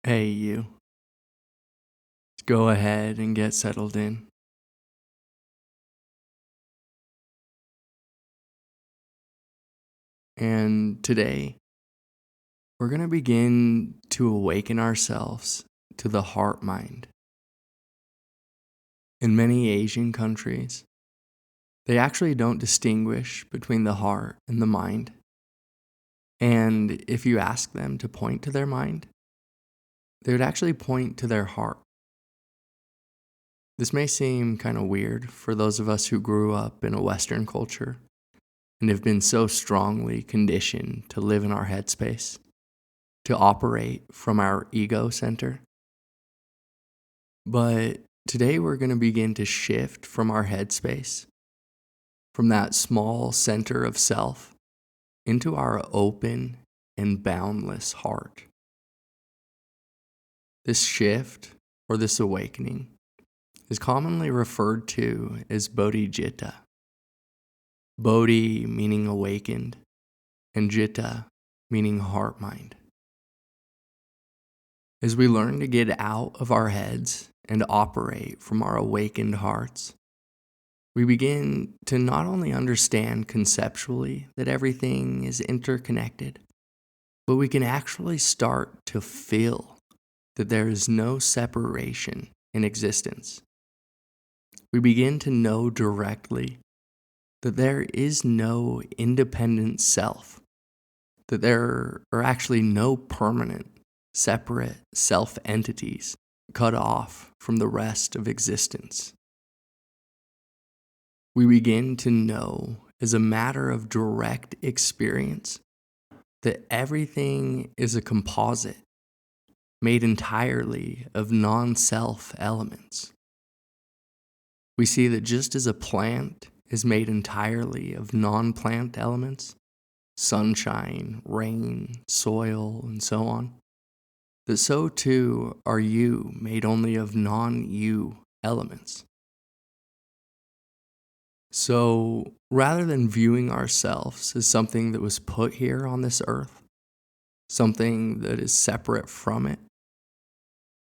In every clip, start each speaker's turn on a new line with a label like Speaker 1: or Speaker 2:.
Speaker 1: Hey, you. Go ahead and get settled in. And today, we're going to begin to awaken ourselves to the heart mind. In many Asian countries, they actually don't distinguish between the heart and the mind. And if you ask them to point to their mind, they would actually point to their heart. This may seem kind of weird for those of us who grew up in a Western culture and have been so strongly conditioned to live in our headspace, to operate from our ego center. But today we're going to begin to shift from our headspace, from that small center of self, into our open and boundless heart. This shift, or this awakening, is commonly referred to as bodhicitta. Bodhi meaning awakened, and citta meaning heart mind. As we learn to get out of our heads and operate from our awakened hearts, we begin to not only understand conceptually that everything is interconnected, but we can actually start to feel that there is no separation in existence. We begin to know directly that there is no independent self, that there are actually no permanent, separate self-entities cut off from the rest of existence. We begin to know, as a matter of direct experience, that everything is a composite made entirely of non-self elements. We see that just as a plant is made entirely of non-plant elements, sunshine, rain, soil, and so on, that so too are you made only of non-you elements. So rather than viewing ourselves as something that was put here on this earth, something that is separate from it,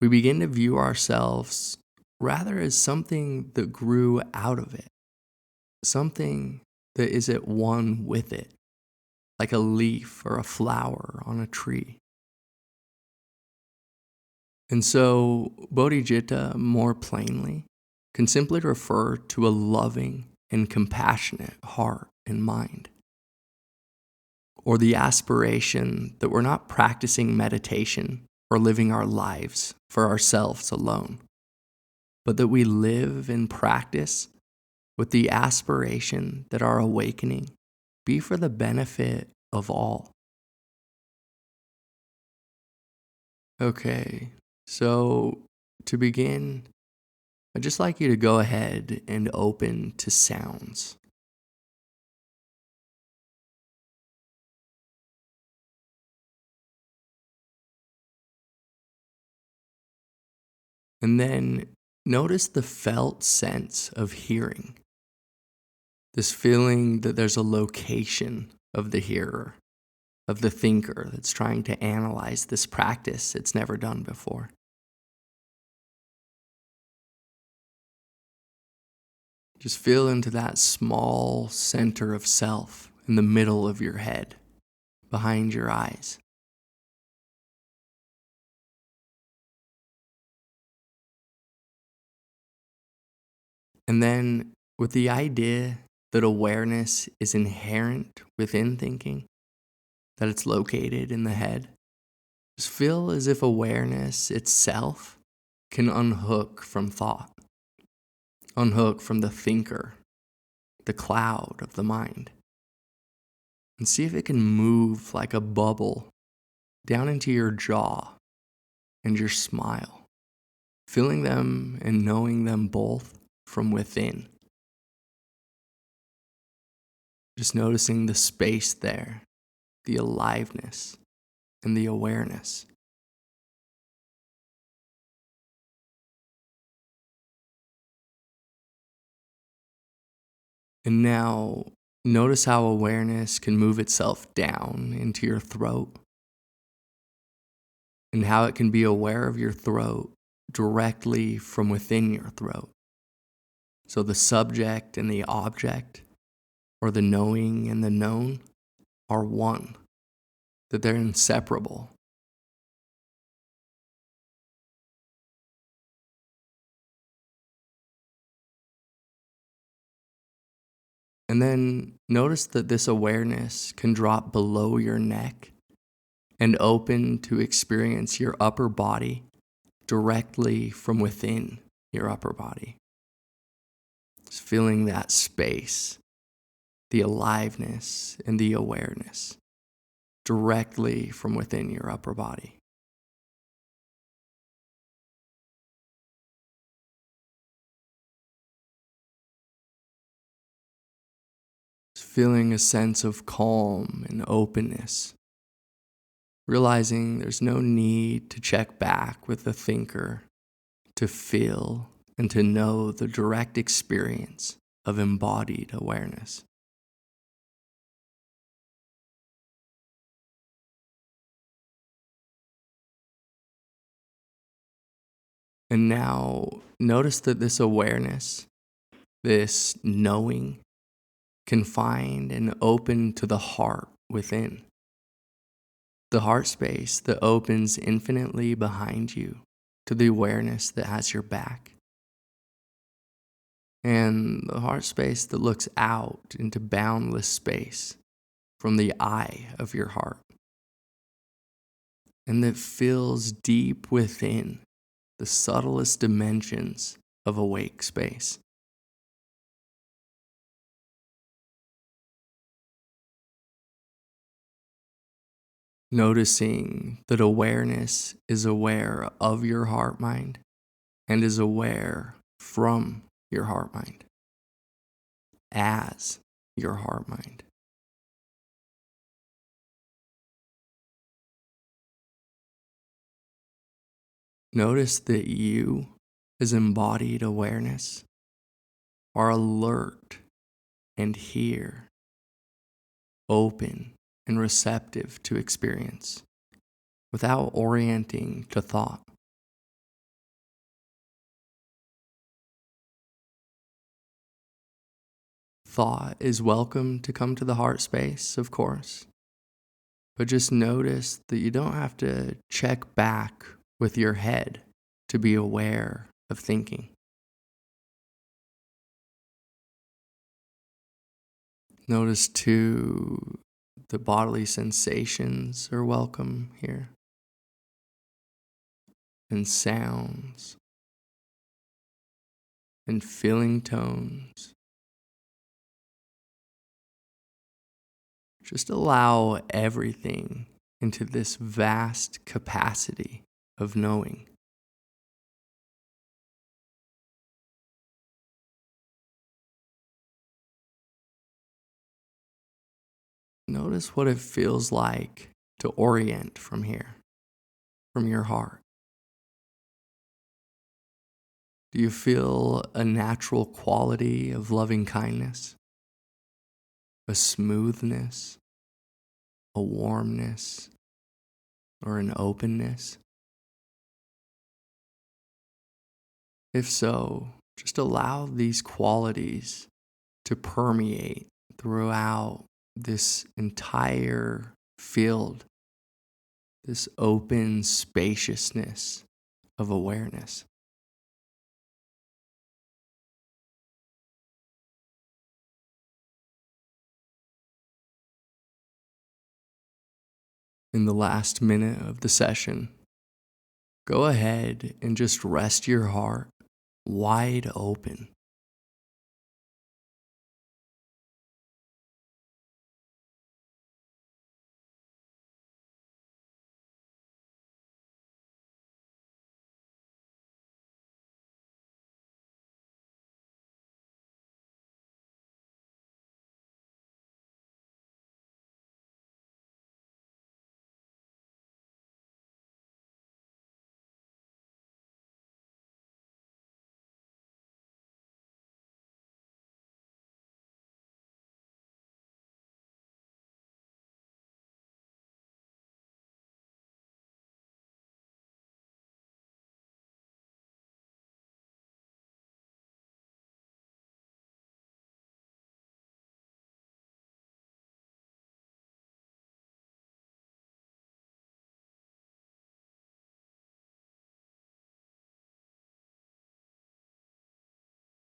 Speaker 1: we begin to view ourselves rather as something that grew out of it, something that is at one with it, like a leaf or a flower on a tree. And so bodhicitta, more plainly, can simply refer to a loving and compassionate heart and mind, or the aspiration that we're not practicing meditation or living our lives for ourselves alone, but that we live and practice with the aspiration that our awakening be for the benefit of all. Okay, so to begin, I'd just like you to go ahead and open to sounds. And then notice the felt sense of hearing. This feeling that there's a location of the hearer, of the thinker that's trying to analyze this practice it's never done before. Just feel into that small center of self in the middle of your head, behind your eyes. And then, with the idea that awareness is inherent within thinking, that it's located in the head, just feel as if awareness itself can unhook from thought, unhook from the thinker, the cloud of the mind, and see if it can move like a bubble down into your jaw and your smile, feeling them and knowing them both from within. Just noticing the space there, the aliveness, and the awareness. And now, notice how awareness can move itself down into your throat, and how it can be aware of your throat directly from within your throat. So the subject and the object, or the knowing and the known, are one, that they're inseparable. And then notice that this awareness can drop below your neck and open to experience your upper body directly from within your upper body. Just feeling that space, the aliveness and the awareness directly from within your upper body. Just feeling a sense of calm and openness, realizing there's no need to check back with the thinker to feel and to know the direct experience of embodied awareness. And now notice that this awareness, this knowing, can find and open to the heart within. The heart space that opens infinitely behind you to the awareness that has your back. And the heart space that looks out into boundless space from the eye of your heart. And that feels deep within the subtlest dimensions of awake space. Noticing that awareness is aware of your heart mind and is aware from your heart mind as your heart mind. Notice that you, as embodied awareness, are alert and here, open and receptive to experience, without orienting to thought. Thought is welcome to come to the heart space, of course, but just notice that you don't have to check back with your head to be aware of thinking. Notice too, the bodily sensations are welcome here, and sounds, and feeling tones. Just allow everything into this vast capacity of knowing. Notice what it feels like to orient from here, from your heart. Do you feel a natural quality of loving kindness, a smoothness, a warmness, or an openness? If so, just allow these qualities to permeate throughout this entire field, this open spaciousness of awareness. In the last minute of the session, go ahead and just rest your heart wide open.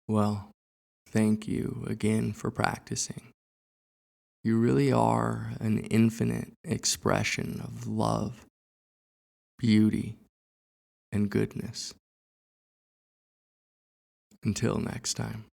Speaker 1: Well, thank you again for practicing. You really are an infinite expression of love, beauty, and goodness. Until next time.